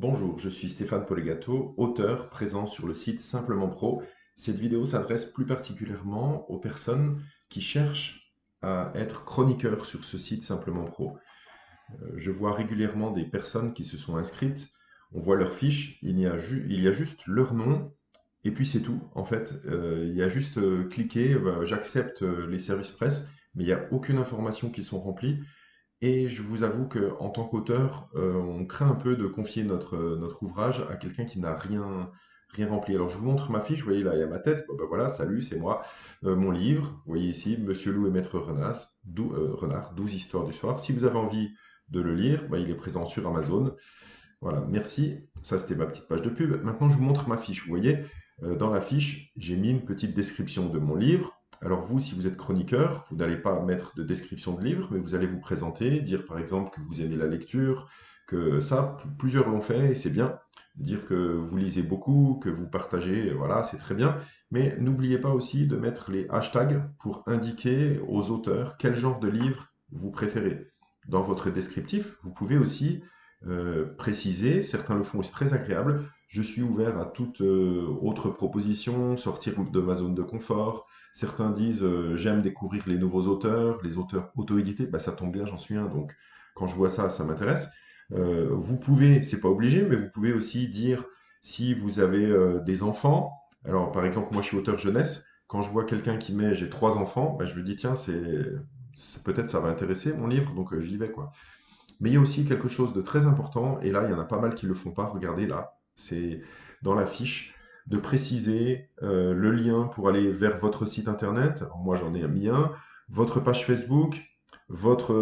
Bonjour, je suis Stéphane Polegato, auteur présent sur le site Simplement Pro. Cette vidéo s'adresse plus particulièrement aux personnes qui cherchent à être chroniqueurs sur ce site Simplement Pro. Je vois régulièrement des personnes qui se sont inscrites, on voit leur fiche, il y a juste leur nom et puis c'est tout. En fait, il y a juste cliquer, j'accepte les services presse, mais il n'y a aucune information qui sont remplies. Et je vous avoue qu'en tant qu'auteur, on craint un peu de confier notre ouvrage à quelqu'un qui n'a rien rempli. Alors je vous montre ma fiche, vous voyez là, il y a ma tête, bon, ben voilà, salut, c'est moi. Mon livre, vous voyez ici, Monsieur Loup et Maître Renard, 12 histoires du soir. Si vous avez envie de le lire, ben, il est présent sur Amazon. Voilà, merci. Ça, c'était ma petite page de pub. Maintenant, je vous montre ma fiche. Vous voyez, dans la fiche, j'ai mis une petite description de mon livre. Alors vous, si vous êtes chroniqueur, vous n'allez pas mettre de description de livre, mais vous allez vous présenter, dire par exemple que vous aimez la lecture, que ça, plusieurs l'ont fait et c'est bien. Dire que vous lisez beaucoup, que vous partagez, voilà, c'est très bien. Mais n'oubliez pas aussi de mettre les hashtags pour indiquer aux auteurs quel genre de livre vous préférez. Dans votre descriptif, vous pouvez aussi préciser, certains le font et c'est très agréable. Je suis ouvert à toute autre proposition, sortir de ma zone de confort. Certains disent j'aime découvrir les auteurs auto-édités, bah, ça tombe bien, j'en suis un, donc quand je vois ça, ça m'intéresse. Vous pouvez, c'est pas obligé, mais vous pouvez aussi dire si vous avez des enfants. Alors par exemple, moi je suis auteur jeunesse. Quand je vois quelqu'un qui met j'ai 3 enfants, bah, je me dis tiens, peut-être ça va intéresser mon livre, donc j'y vais quoi. Mais il y a aussi quelque chose de très important, et là, il y en a pas mal qui ne le font pas. Regardez là, c'est dans la fiche, de préciser le lien pour aller vers votre site internet. Alors, moi, j'en ai mis un, votre page Facebook, votre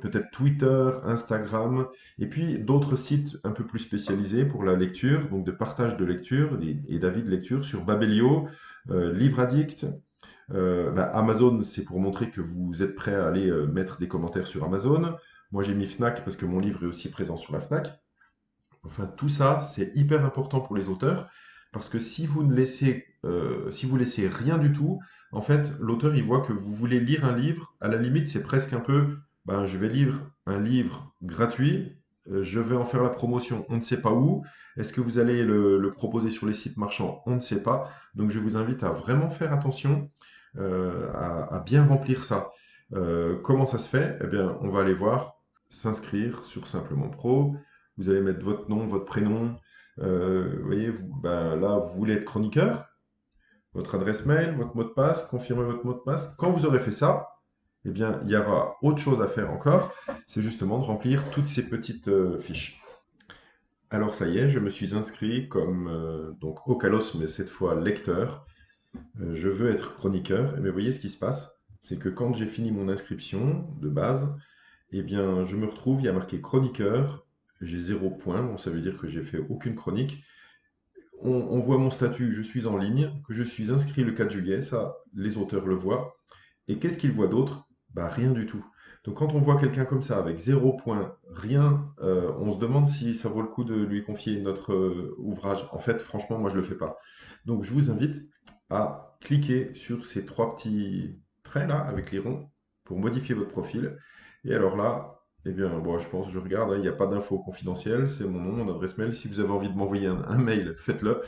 peut-être Twitter, Instagram, et puis d'autres sites un peu plus spécialisés pour la lecture, donc de partage de lecture et d'avis de lecture sur Babelio, Livre Addict. Amazon, c'est pour montrer que vous êtes prêt à aller mettre des commentaires sur Amazon. Moi, j'ai mis Fnac parce que mon livre est aussi présent sur la Fnac. Enfin, tout ça, c'est hyper important pour les auteurs parce que si vous laissez rien du tout, en fait, l'auteur, il voit que vous voulez lire un livre. À la limite, c'est presque un peu, ben, je vais lire un livre gratuit, je vais en faire la promotion, on ne sait pas où. Est-ce que vous allez le proposer sur les sites marchands? On ne sait pas. Donc, je vous invite à vraiment faire attention, à bien remplir ça. Comment ça se fait? Eh bien, on va aller voir, s'inscrire sur Simplement Pro. Vous allez mettre votre nom, votre prénom. Vous voyez, ben, là, vous voulez être chroniqueur, votre adresse mail, votre mot de passe, confirmez votre mot de passe. Quand vous aurez fait ça, eh bien, il y aura autre chose à faire encore, c'est justement de remplir toutes ces petites fiches. Alors ça y est, je me suis inscrit comme donc Ocalos, mais cette fois lecteur. Je veux être chroniqueur. Et bien, vous voyez ce qui se passe, c'est que quand j'ai fini mon inscription de base, eh bien, je me retrouve, il y a marqué chroniqueur, j'ai 0 point, donc ça veut dire que j'ai fait aucune chronique. On voit mon statut, je suis en ligne, que je suis inscrit le 4 juillet, ça, les auteurs le voient. Et qu'est-ce qu'ils voient d'autre? Bah, rien du tout. Donc quand on voit quelqu'un comme ça, avec 0 point, rien, on se demande si ça vaut le coup de lui confier notre ouvrage. En fait, franchement, moi, je ne le fais pas. Donc je vous invite à cliquer sur ces 3 petits traits là, avec les ronds, pour modifier votre profil. Et alors là, eh bien, bon, je pense, je regarde, hein, il n'y a pas d'infos confidentielles, c'est mon nom, mon adresse mail. Si vous avez envie de m'envoyer un mail, faites-le.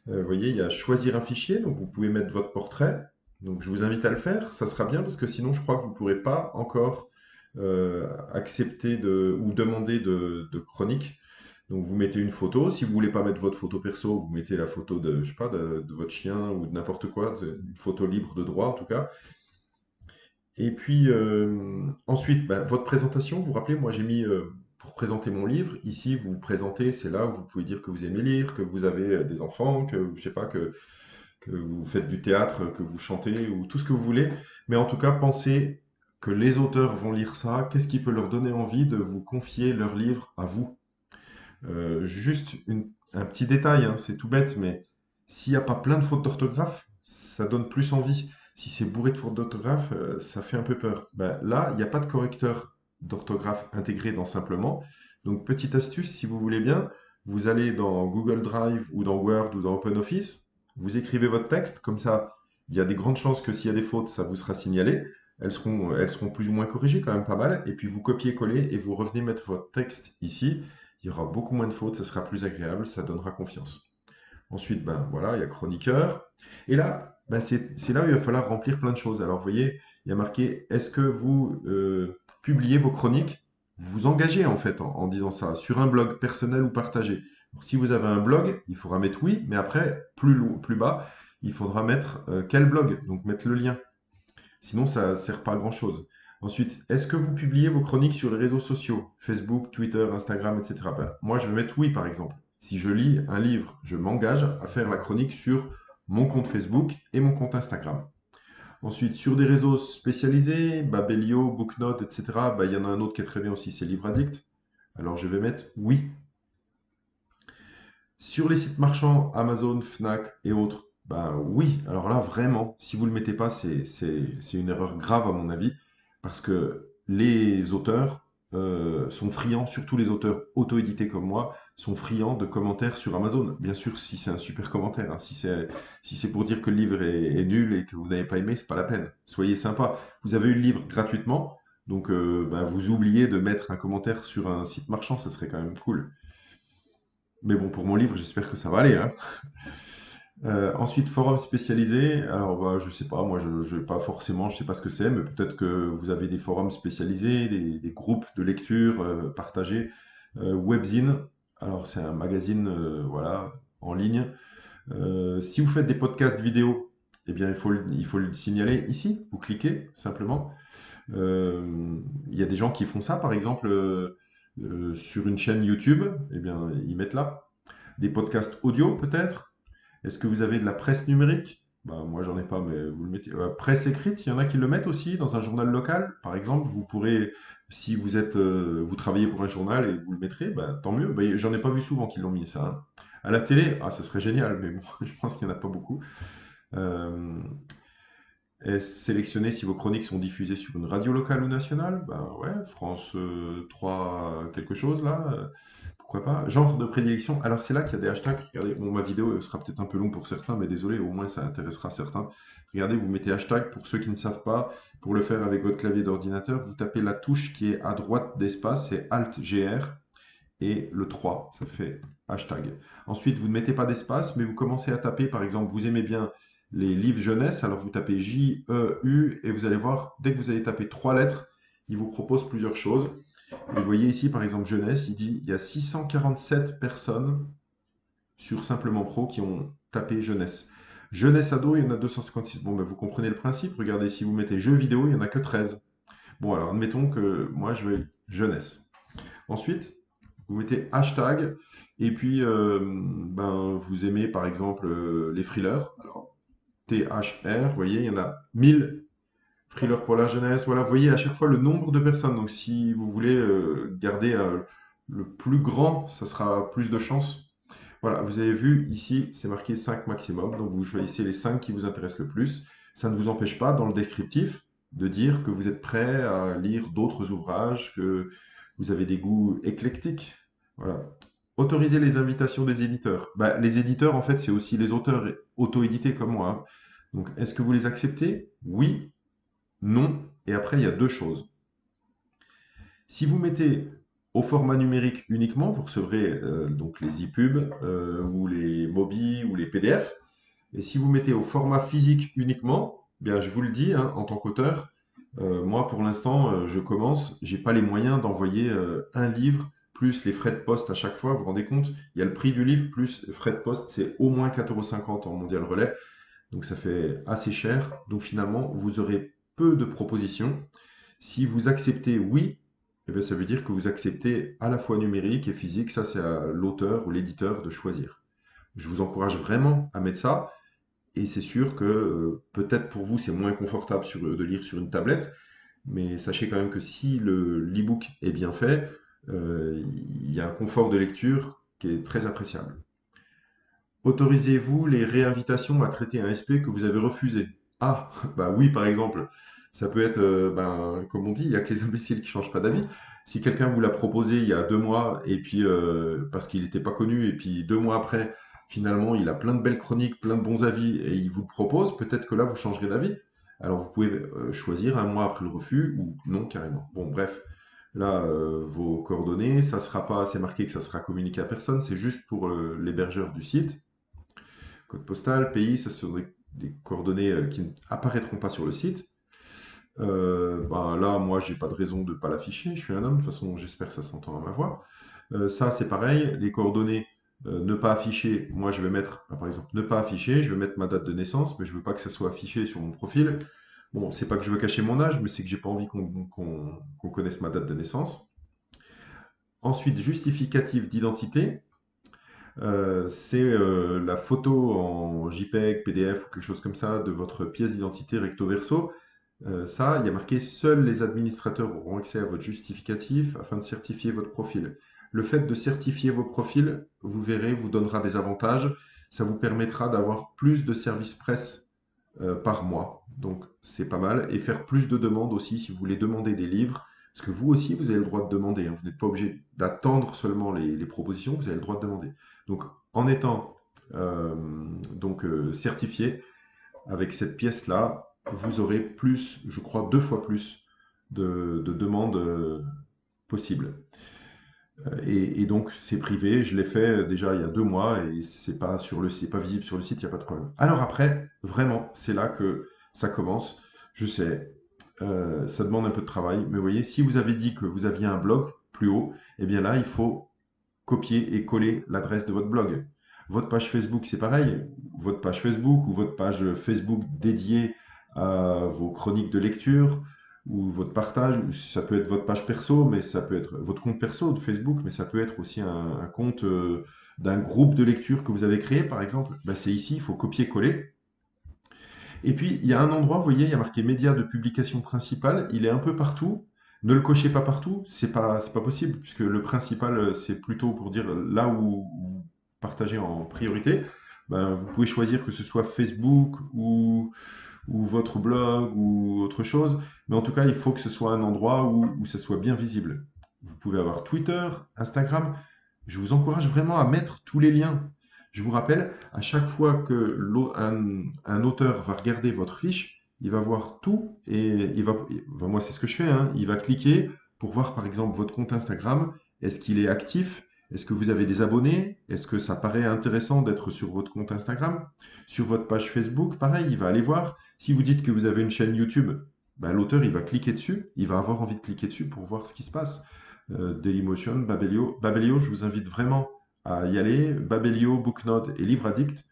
Vous voyez, il y a choisir un fichier, donc vous pouvez mettre votre portrait. Donc je vous invite à le faire, ça sera bien parce que sinon je crois que vous ne pourrez pas encore accepter ou demander de chronique. Donc vous mettez une photo, si vous voulez pas mettre votre photo perso, vous mettez la photo de, je sais pas, de votre chien ou de n'importe quoi, une photo libre de droit en tout cas. Et puis ensuite, ben, votre présentation, vous vous rappelez, moi j'ai mis pour présenter mon livre, ici vous vous présentez, c'est là où vous pouvez dire que vous aimez lire, que vous avez des enfants, que je sais pas, que vous faites du théâtre, que vous chantez ou tout ce que vous voulez. Mais en tout cas, pensez que les auteurs vont lire ça, qu'est-ce qui peut leur donner envie de vous confier leur livre à vous. Juste un petit détail, hein, c'est tout bête, mais s'il n'y a pas plein de fautes d'orthographe, ça donne plus envie. Si c'est bourré de fautes d'orthographe, ça fait un peu peur. Ben, là, il n'y a pas de correcteur d'orthographe intégré dans Simplement. Donc, petite astuce, si vous voulez bien, vous allez dans Google Drive ou dans Word ou dans OpenOffice, vous écrivez votre texte, comme ça, il y a des grandes chances que s'il y a des fautes, ça vous sera signalé. Elles seront plus ou moins corrigées, quand même pas mal. Et puis vous copiez-collez et vous revenez mettre votre texte ici. il y aura beaucoup moins de fautes, ça sera plus agréable, ça donnera confiance. Ensuite, ben voilà, il y a chroniqueur. Et là, ben, c'est là où il va falloir remplir plein de choses. Alors, vous voyez, il y a marqué, est-ce que vous publiez vos chroniques? Vous vous engagez en fait en disant ça, sur un blog personnel ou partagé. Donc, si vous avez un blog, il faudra mettre oui, mais après, plus bas, il faudra mettre quel blog, donc mettre le lien. Sinon, ça ne sert pas à grand-chose. Ensuite, est-ce que vous publiez vos chroniques sur les réseaux sociaux, Facebook, Twitter, Instagram, etc. Ben, moi, je vais mettre oui, par exemple. Si je lis un livre, je m'engage à faire la chronique sur mon compte Facebook et mon compte Instagram. Ensuite, sur des réseaux spécialisés, Babelio, Booknote, etc., ben, il y en a un autre qui est très bien aussi, c'est Livre Addict. Alors, je vais mettre oui. Sur les sites marchands, Amazon, Fnac et autres, ben oui, alors là vraiment, si vous ne le mettez pas, c'est une erreur grave à mon avis, parce que les auteurs sont friands, surtout les auteurs auto-édités comme moi, sont friands de commentaires sur Amazon. Bien sûr, si c'est un super commentaire, hein, si c'est pour dire que le livre est nul et que vous n'avez pas aimé, c'est pas la peine. Soyez sympa. Vous avez eu le livre gratuitement, donc ben, vous oubliez de mettre un commentaire sur un site marchand, ça serait quand même cool. Mais bon, pour mon livre, j'espère que ça va aller, hein. Ensuite, forum spécialisé. Alors, bah, je sais pas, moi, je pas forcément, je sais pas ce que c'est, mais peut-être que vous avez des forums spécialisés, des groupes de lecture partagés. Webzine. Alors, c'est un magazine, voilà, en ligne. Si vous faites des podcasts vidéo, eh bien, il faut le signaler ici. Vous cliquez simplement. Il y a des gens qui font ça, par exemple, sur une chaîne YouTube. Eh bien, ils mettent là. Des podcasts audio, peut-être. Est-ce que vous avez de la presse numérique? Bah, moi, j'en ai pas, mais vous le mettez. Presse écrite, il y en a qui le mettent aussi dans un journal local. Par exemple, vous pourrez, si vous êtes, vous travaillez pour un journal et vous le mettrez, bah, tant mieux. Bah, j'en ai pas vu souvent qu'ils l'ont mis ça, hein. À la télé, ah, ça serait génial, mais bon, je pense qu'il n'y en a pas beaucoup. Euh, et sélectionnez si vos chroniques sont diffusées sur une radio locale ou nationale. Ben ouais, France 3 quelque chose là. Pourquoi pas? Genre de prédilection. Alors c'est là qu'il y a des hashtags. Regardez, bon, ma vidéo sera peut-être un peu longue pour certains, mais désolé, au moins ça intéressera certains. Regardez, vous mettez hashtag pour ceux qui ne savent pas. Pour le faire avec votre clavier d'ordinateur, vous tapez la touche qui est à droite d'espace, c'est Alt-GR, et le 3, ça fait hashtag. Ensuite, vous ne mettez pas d'espace, mais vous commencez à taper, par exemple, vous aimez bien les livres jeunesse, alors vous tapez J-E-U, et vous allez voir, dès que vous allez taper 3 lettres, il vous propose plusieurs choses. Vous voyez ici, par exemple, jeunesse, il dit il y a 647 personnes sur Simplement Pro qui ont tapé jeunesse. Jeunesse ado, il y en a 256. Bon, ben, vous comprenez le principe. Regardez, si vous mettez jeux vidéo, il n'y en a que 13. Bon, alors admettons que moi, je vais jeunesse. Ensuite, vous mettez hashtag, et puis ben, vous aimez par exemple les thrillers. Alors, THR, vous voyez, il y en a 1000 thrillers pour la jeunesse. Voilà, vous voyez à chaque fois le nombre de personnes. Donc, si vous voulez garder le plus grand, ça sera plus de chance. Voilà, vous avez vu ici, c'est marqué 5 maximum. Donc, vous choisissez les 5 qui vous intéressent le plus. Ça ne vous empêche pas, dans le descriptif, de dire que vous êtes prêt à lire d'autres ouvrages, que vous avez des goûts éclectiques. Voilà. Autoriser les invitations des éditeurs. Bah, les éditeurs, en fait, c'est aussi les auteurs auto-édités comme moi, hein. Donc, est-ce que vous les acceptez? Oui, non. Et après, il y a deux choses. Si vous mettez au format numérique uniquement, vous recevrez donc les EPUB ou les MOBI ou les PDF. Et si vous mettez au format physique uniquement, bien, je vous le dis, hein, en tant qu'auteur, moi pour l'instant, je commence, j'ai pas les moyens d'envoyer un livre plus les frais de poste à chaque fois. Vous vous rendez compte? Il y a le prix du livre plus les frais de poste, c'est au moins 4,50 € en mondial relais. Donc ça fait assez cher. Donc finalement, vous aurez peu de propositions. Si vous acceptez oui, eh bien, ça veut dire que vous acceptez à la fois numérique et physique. Ça, c'est à l'auteur ou l'éditeur de choisir. Je vous encourage vraiment à mettre ça. Et c'est sûr que peut-être pour vous, c'est moins confortable de lire sur une tablette. Mais sachez quand même que si l'e-book est bien fait, il y a un confort de lecture qui est très appréciable. Autorisez-vous les réinvitations à traiter un SP que vous avez refusé? Ah, bah oui, par exemple. Ça peut être, ben, comme on dit, il n'y a que les imbéciles qui ne changent pas d'avis. Si quelqu'un vous l'a proposé il y a 2 mois, et puis parce qu'il n'était pas connu, et puis 2 mois après, finalement, il a plein de belles chroniques, plein de bons avis, et il vous le propose, peut-être que là, vous changerez d'avis. Alors, vous pouvez choisir un mois après le refus, ou non, carrément. Bon, bref. là vos coordonnées. Ça sera pas, c'est marqué que ça sera communiqué à personne, c'est juste pour l'hébergeur du site. Code postal, pays, ça sont des coordonnées qui n'apparaîtront pas sur le site. Ben là, moi, j'ai pas de raison de pas l'afficher. Je suis un homme, de toute façon, j'espère que ça s'entend à ma voix. Ça, c'est pareil. Les coordonnées, ne pas afficher. Moi, je vais mettre, par exemple, ne pas afficher. Je vais mettre ma date de naissance, mais je veux pas que ça soit affiché sur mon profil. Bon, c'est pas que je veux cacher mon âge, mais c'est que j'ai pas envie qu'on connaisse ma date de naissance. Ensuite, justificatif d'identité. C'est la photo en JPEG, PDF ou quelque chose comme ça de votre pièce d'identité recto verso. Ça, il y a marqué seuls les administrateurs auront accès à votre justificatif afin de certifier votre profil. Le fait de certifier vos profils, vous verrez, vous donnera des avantages. Ça vous permettra d'avoir plus de services presse par mois. Donc, c'est pas mal. Et faire plus de demandes aussi si vous voulez demander des livres. Parce que vous aussi, vous avez le droit de demander, hein. Vous n'êtes pas obligé d'attendre seulement les propositions, vous avez le droit de demander. Donc, en étant euh, certifié, avec cette pièce-là, vous aurez plus, je crois, 2 fois plus de demandes possibles. Et donc, c'est privé. Je l'ai fait déjà il y a 2 mois et c'est pas visible sur le site, il n'y a pas de problème. Alors après, vraiment, c'est là que ça commence. Je sais, ça demande un peu de travail, mais vous voyez, si vous avez dit que vous aviez un blog plus haut, eh bien là, il faut copier et coller l'adresse de votre blog. Votre page Facebook, c'est pareil. Votre page Facebook ou votre page Facebook dédiée à vos chroniques de lecture ou votre partage, ça peut être votre page perso, mais ça peut être votre compte perso de Facebook, mais ça peut être aussi un compte d'un groupe de lecture que vous avez créé, par exemple. Ben, c'est ici, il faut copier-coller. Et puis, il y a un endroit, vous voyez, il y a marqué médias de publication principale. Il est un peu partout. Ne le cochez pas partout, c'est pas possible, puisque le principal, c'est plutôt pour dire là où vous partagez en priorité. Ben, vous pouvez choisir que ce soit Facebook ou votre blog ou autre chose, mais en tout cas, il faut que ce soit un endroit où ça soit bien visible. Vous pouvez avoir Twitter, Instagram. Je vous encourage vraiment à mettre tous les liens. Je vous rappelle, à chaque fois que un auteur va regarder votre fiche, il va voir tout et moi c'est ce que je fais, hein, il va cliquer pour voir par exemple votre compte Instagram. Est-ce qu'il est actif? Est-ce que vous avez des abonnés? Est-ce que ça paraît intéressant d'être sur votre compte Instagram? Sur votre page Facebook, pareil, il va aller voir. Si vous dites que vous avez une chaîne YouTube, ben, l'auteur il va cliquer dessus, il va avoir envie de cliquer dessus pour voir ce qui se passe. Dailymotion, Babelio. Babelio, je vous invite vraiment à y aller. Babelio, Booknode et Livre Addict.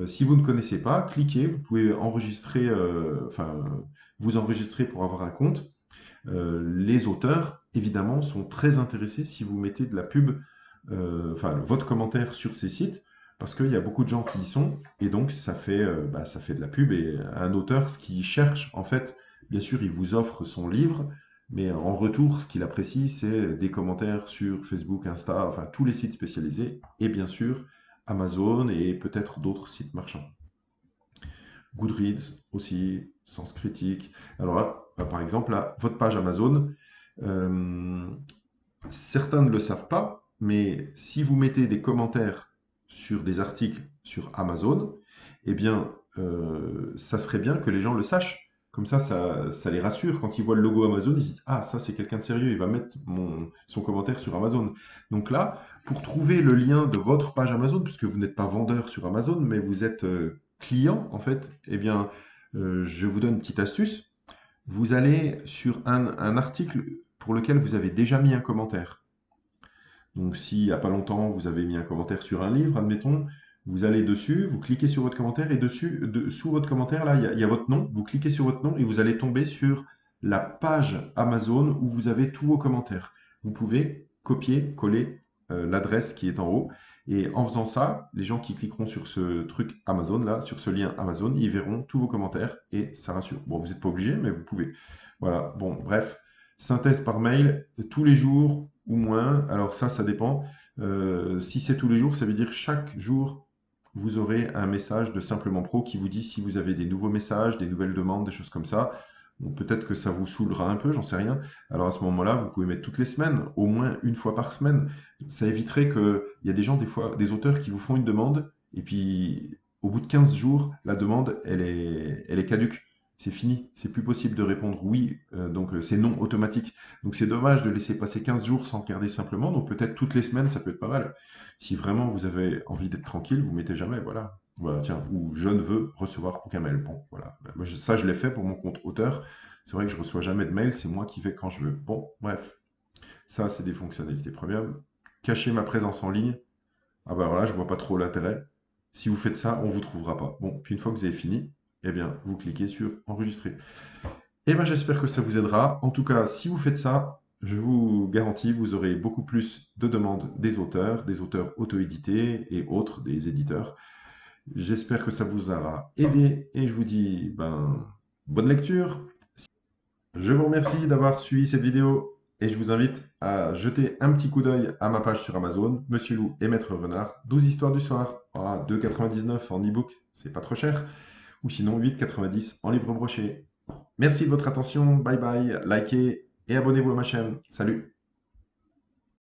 Si vous ne connaissez pas, cliquez, vous pouvez enregistrer, vous enregistrer pour avoir un compte. Les auteurs, évidemment, sont très intéressés si vous mettez de la pub, votre commentaire sur ces sites, parce qu'il y a beaucoup de gens qui y sont, et donc ça fait de la pub. Et un auteur, ce qu'il cherche, en fait, bien sûr, il vous offre son livre, mais en retour, ce qu'il apprécie, c'est des commentaires sur Facebook, Insta, enfin tous les sites spécialisés, et bien sûr Amazon et peut-être d'autres sites marchands. Goodreads aussi, Sens Critique. Alors là, par exemple, là, votre page Amazon, euh, certains ne le savent pas, mais si vous mettez des commentaires sur des articles sur Amazon, eh bien, ça serait bien que les gens le sachent. Comme ça les rassure. Quand ils voient le logo Amazon, ils se disent, ah, ça c'est quelqu'un de sérieux, il va mettre son commentaire sur Amazon. Donc là, pour trouver le lien de votre page Amazon, puisque vous n'êtes pas vendeur sur Amazon, mais vous êtes client en fait, eh bien, je vous donne une petite astuce. Vous allez sur un article pour lequel vous avez déjà mis un commentaire. Donc, si il n'y a pas longtemps, vous avez mis un commentaire sur un livre, admettons, vous allez dessus, vous cliquez sur votre commentaire et dessus, sous votre commentaire, là, il y a votre nom. Vous cliquez sur votre nom et vous allez tomber sur la page Amazon où vous avez tous vos commentaires. Vous pouvez copier, coller l'adresse qui est en haut. Et en faisant ça, les gens qui cliqueront sur ce truc Amazon, là, sur ce lien Amazon, ils verront tous vos commentaires et ça rassure. Bon, vous n'êtes pas obligé, mais vous pouvez. Voilà, bon, bref. Synthèse par mail, tous les jours ou moins. Alors ça dépend. Si c'est tous les jours, ça veut dire chaque jour, vous aurez un message de Simplement Pro qui vous dit si vous avez des nouveaux messages, des nouvelles demandes, des choses comme ça. Bon, peut-être que ça vous saoulera un peu, j'en sais rien. Alors à ce moment-là, vous pouvez mettre toutes les semaines, au moins une fois par semaine. Ça éviterait qu'il y a des gens, des fois, des auteurs qui vous font une demande, et puis au bout de 15 jours, la demande, elle est caduque. c'est fini. C'est plus possible de répondre oui, donc c'est non automatique. Donc c'est dommage de laisser passer 15 jours sans regarder simplement. Donc peut-être toutes les semaines, ça peut être pas mal. Si vraiment vous avez envie d'être tranquille, vous mettez jamais, voilà. Voilà, tiens, ou je ne veux recevoir aucun mail. Bon, voilà. Ben, moi, ça, je l'ai fait pour mon compte auteur. C'est vrai que je reçois jamais de mail, c'est moi qui fais quand je veux. Bon, bref. Ça, c'est des fonctionnalités premium. Cacher ma présence en ligne. Ah ben voilà, je vois pas trop l'intérêt. Si vous faites ça, on vous trouvera pas. Bon, puis une fois que vous avez fini, eh bien, vous cliquez sur enregistrer. Eh bien, j'espère que ça vous aidera. En tout cas, si vous faites ça, je vous garantis, vous aurez beaucoup plus de demandes des auteurs auto-édités et autres, des éditeurs. J'espère que ça vous aura aidé et je vous dis bonne lecture. Je vous remercie d'avoir suivi cette vidéo et je vous invite à jeter un petit coup d'œil à ma page sur Amazon, Monsieur Loup et Maître Renard, 12 histoires du soir. Ah, 2,99 en e-book, c'est pas trop cher. Ou sinon 8,90 en livre broché. Merci de votre attention, bye bye, likez et abonnez-vous à ma chaîne. Salut!